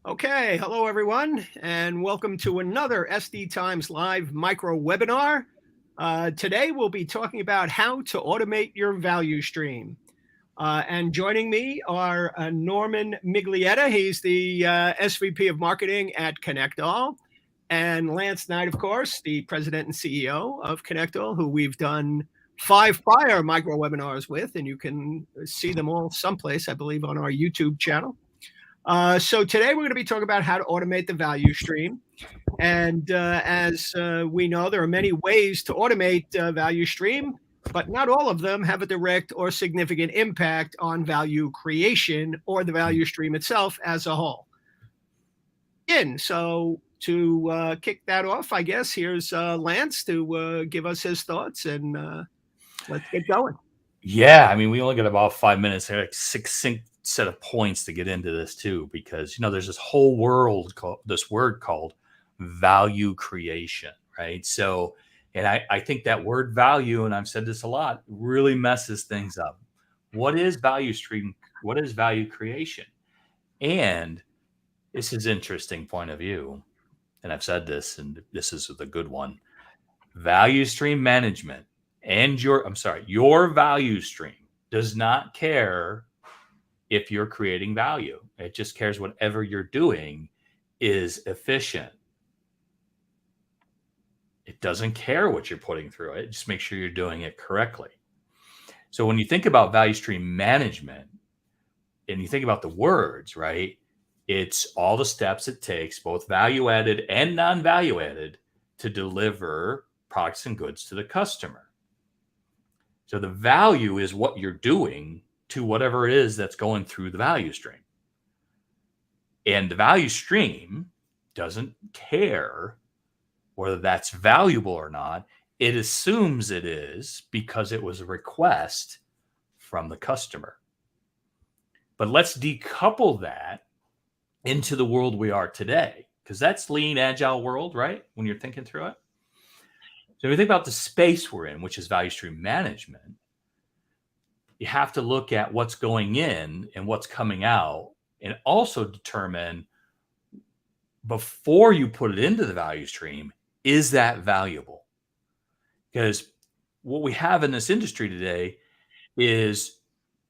Okay, hello everyone, and welcome to another SD Times Live micro webinar. Today we'll be talking about how to automate your value stream. And joining me are Norman Miglietta, he's the SVP of Marketing at ConnectAll, and Lance Knight, of course, the President and CEO of ConnectAll, who we've done 5 prior micro webinars with, and you can see them all someplace, I believe, on our YouTube channel. So today we're going to be talking about how to automate the value stream. And as we know, there are many ways to automate value stream, but not all of them have a direct or significant impact on value creation or the value stream itself as a whole. So to kick that off, I guess, here's Lance to give us his thoughts, and let's get going. Yeah, I mean, we only got about 5 minutes here, like succinct set of points to get into this too, because there's this whole word called value creation, right? So, and I think that word value, and I've said this a lot, really messes things up. What is value stream? What is value creation? And this is interesting point of view, and I've said this, and this is the good one. Value stream management and your value stream does not care if you're creating value. It just cares whatever you're doing is efficient. It doesn't care what you're putting through it. Just make sure you're doing it correctly. So when you think about value stream management and you think about the words, right, it's all the steps it takes, both value added and non-value added, to deliver products and goods to the customer. So the value is what you're doing to whatever it is that's going through the value stream. And the value stream doesn't care whether that's valuable or not. It assumes it is because it was a request from the customer. But let's decouple that into the world we are today, because that's lean, agile world, right? When you're thinking through it. So if you think about the space we're in, which is value stream management, you have to look at what's going in and what's coming out, and also determine before you put it into the value stream, is that valuable? Because what we have in this industry today is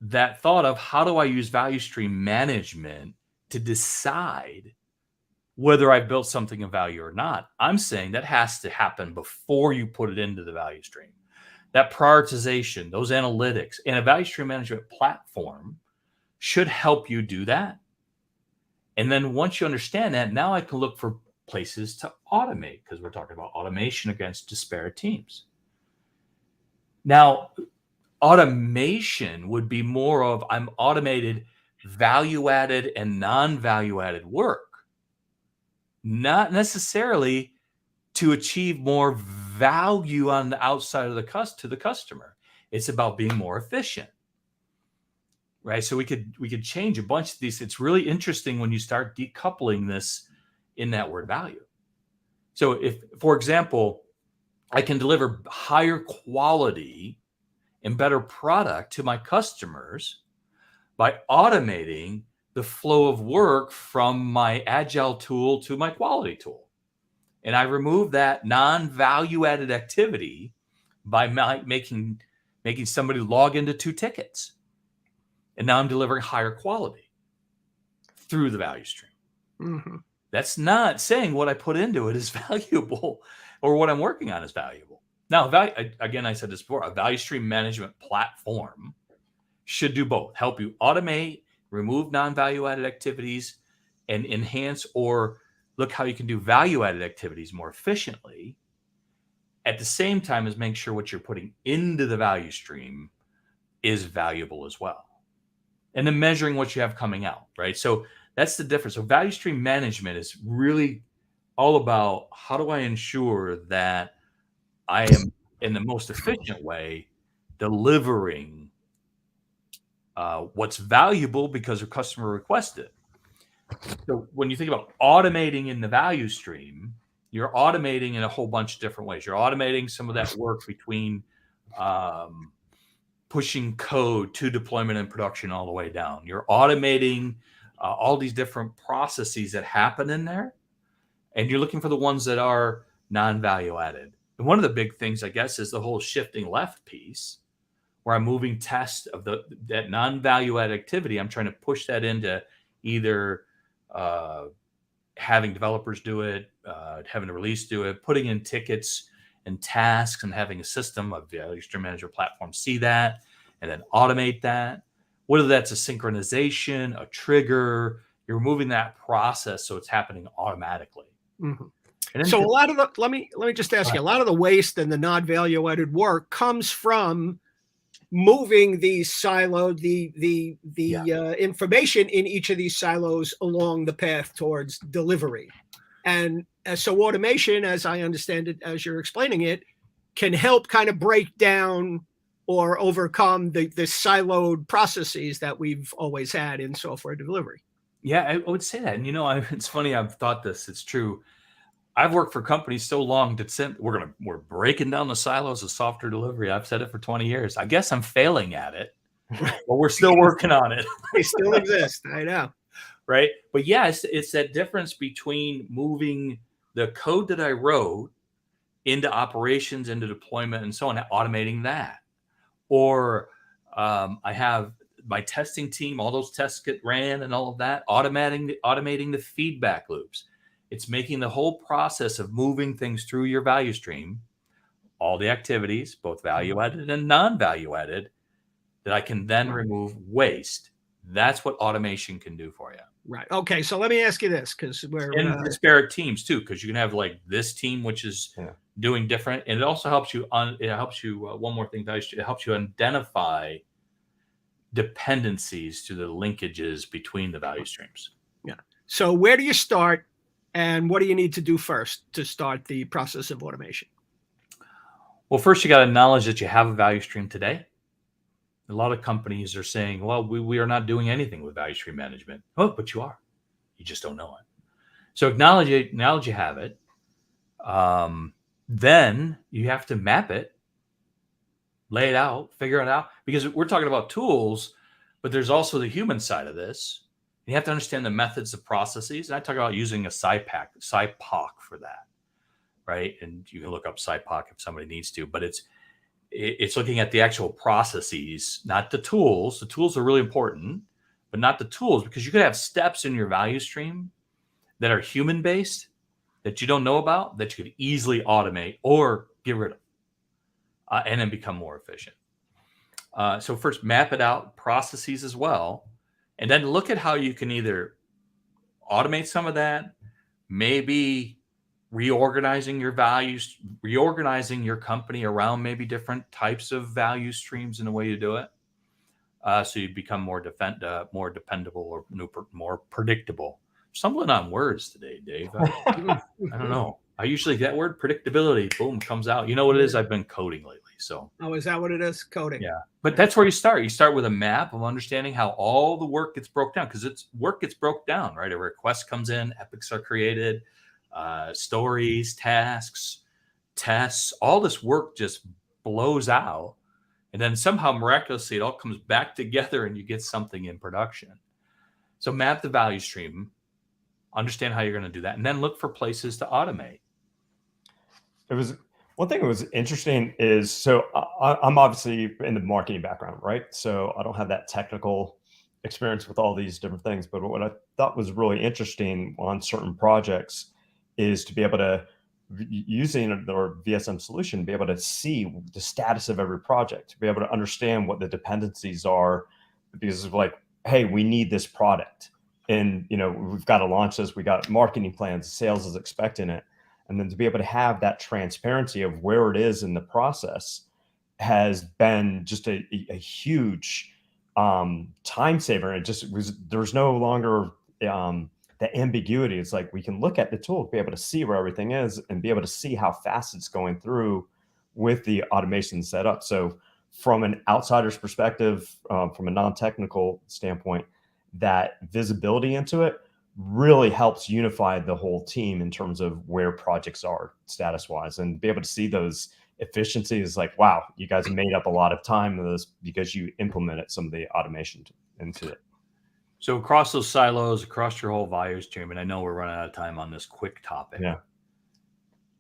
that thought of, how do I use value stream management to decide whether I've built something of value or not? I'm saying that has to happen before you put it into the value stream. That prioritization, those analytics, and a value stream management platform should help you do that. And then once you understand that, now I can look for places to automate, because we're talking about automation against disparate teams. Now, automation would be more of, I'm automated value-added and non-value-added work, not necessarily to achieve more value on the outside of to the customer. It's about being more efficient, right? So we could change a bunch of these. It's really interesting when you start decoupling this in that word value. So if, for example, I can deliver higher quality and better product to my customers by automating the flow of work from my agile tool to my quality tool. And I remove that non-value added activity by making somebody log into 2 tickets. And now I'm delivering higher quality through the value stream. Mm-hmm. That's not saying what I put into it is valuable or what I'm working on is valuable. Now, again, I said this before, a value stream management platform should do both. Help you automate, remove non-value added activities, and enhance or look how you can do value-added activities more efficiently, at the same time as make sure what you're putting into the value stream is valuable as well. And then measuring what you have coming out, right? So that's the difference. So value stream management is really all about, how do I ensure that I am, in the most efficient way, delivering what's valuable because a customer requested. So when you think about automating in the value stream, you're automating in a whole bunch of different ways. You're automating some of that work between pushing code to deployment and production all the way down. You're automating all these different processes that happen in there. And you're looking for the ones that are non-value added. And one of the big things, I guess, is the whole shifting left piece, where I'm moving test of that non-value added activity. I'm trying to push that into either having developers do it, having the release do it, putting in tickets and tasks, and having a system of value stream manager platform see that, and then automate that. Whether that's a synchronization, a trigger, you're moving that process so it's happening automatically. Mm-hmm. So a lot of the, let me just ask you, a lot of the waste and the non-value added work comes from moving these silos, the information in each of these silos along the path towards delivery. And so automation, as I understand it, as you're explaining it, can help kind of break down or overcome the siloed processes that we've always had in software delivery. Yeah, I would say that. And it's funny, I've thought this, it's true. I've worked for companies so long that we're breaking down the silos of software delivery. I've said it for 20 years. I guess I'm failing at it, but we're still working on it. They still exist. I know. Right. But yeah, it's that difference between moving the code that I wrote into operations, into deployment, and so on, automating that. Or I have my testing team, all those tests get ran and all of that, automating the feedback loops. It's making the whole process of moving things through your value stream, all the activities, both value added and non-value added, that I can then remove waste. That's what automation can do for you. Right. Okay. So let me ask you this, because we're in disparate teams too, because you can have like this team, which is doing different, and it also helps you one more thing, it helps you identify dependencies to the linkages between the value streams. Yeah. So where do you start, and what do you need to do first to start the process of automation? Well, first you got to acknowledge that you have a value stream today. A lot of companies are saying, well, we are not doing anything with value stream management. Oh, but you are. You just don't know it. So acknowledge you have it. Then you have to map it, lay it out, figure it out, because we're talking about tools, but there's also the human side of this. You have to understand the methods, the processes. And I talk about using a SIPOC for that, right? And you can look up SIPOC if somebody needs to, but it's looking at the actual processes, not the tools. The tools are really important, but not the tools, because you could have steps in your value stream that are human-based that you don't know about, that you could easily automate or get rid of, and then become more efficient. So first, map it out, processes as well, and then look at how you can either automate some of that, maybe reorganizing your values, reorganizing your company around maybe different types of value streams in the way you do it. So you become more dependable or more predictable. Stumbling on words today, Dave. I don't know. I usually that word predictability, boom, comes out. You know what it is? I've been coding lately. So is that what it is? Coding. Yeah. But that's where you start. You start with a map of understanding how all the work gets broke down, because work gets broke down, right? A request comes in, epics are created, stories, tasks, tests, all this work just blows out. And then somehow miraculously, it all comes back together and you get something in production. So map the value stream, understand how you're going to do that, and then look for places to automate. It was one thing that was interesting is, so I'm obviously in the marketing background, right? So I don't have that technical experience with all these different things, but what I thought was really interesting on certain projects is to be able to, using our VSM solution, be able to see the status of every project, to be able to understand what the dependencies are, because of like, hey, we need this product, and we've got to launch this, we got marketing plans, sales is expecting it. And then to be able to have that transparency of where it is in the process has been just a huge time saver. It just there's no longer the ambiguity. It's like we can look at the tool, be able to see where everything is, and be able to see how fast it's going through with the automation set up. So from an outsider's perspective, from a non-technical standpoint, that visibility into it really helps unify the whole team in terms of where projects are status wise, and be able to see those efficiencies. Like, wow, you guys made up a lot of time of this because you implemented some of the automation into it. So across those silos, across your whole value stream, and I know we're running out of time on this quick topic. Yeah.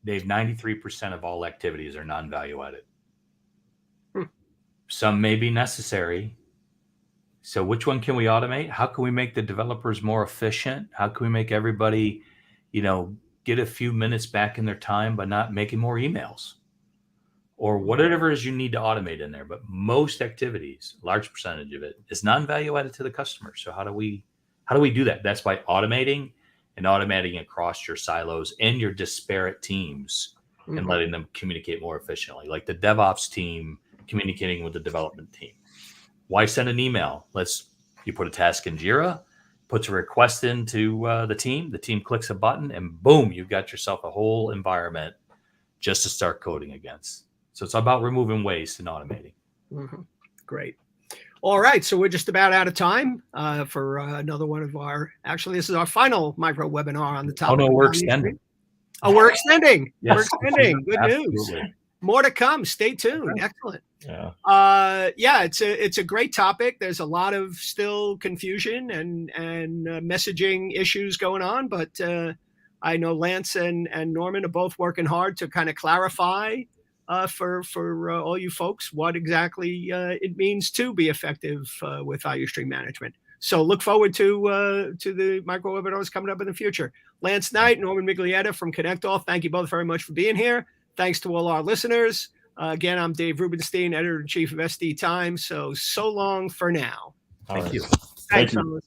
Dave, 93% of all activities are non-value added. Hmm. Some may be necessary. So which one can we automate? How can we make the developers more efficient? How can we make everybody, get a few minutes back in their time by not making more emails? Or whatever it is you need to automate in there. But most activities, large percentage of it, is non-value added to the customer. So how do we do that? That's by automating across your silos and your disparate teams and letting them communicate more efficiently. Like the DevOps team communicating with the development team. Why send an email? You put a task in Jira, puts a request into the team clicks a button, and boom, you've got yourself a whole environment just to start coding against. So it's about removing waste and automating. Mm-hmm. Great. All right. So we're just about out of time for another one of actually, this is our final micro webinar on the topic. Oh, no, we're extending. Oh, we're extending. Yes. We're extending. Good Absolutely. news. More to come. Stay tuned. Okay. Excellent. Yeah. It's a great topic. There's a lot of still confusion and messaging issues going on, but I know Lance and Norman are both working hard to kind of clarify for all you folks what exactly it means to be effective with value stream management. So look forward to the micro webinars coming up in the future. Lance Knight, Norman Miglietta from Connect All, thank you both very much for being here. Thanks to all our listeners. Again, I'm Dave Rubenstein, editor-in-chief of SD Times. So long for now. Thank you. Thanks, fellas.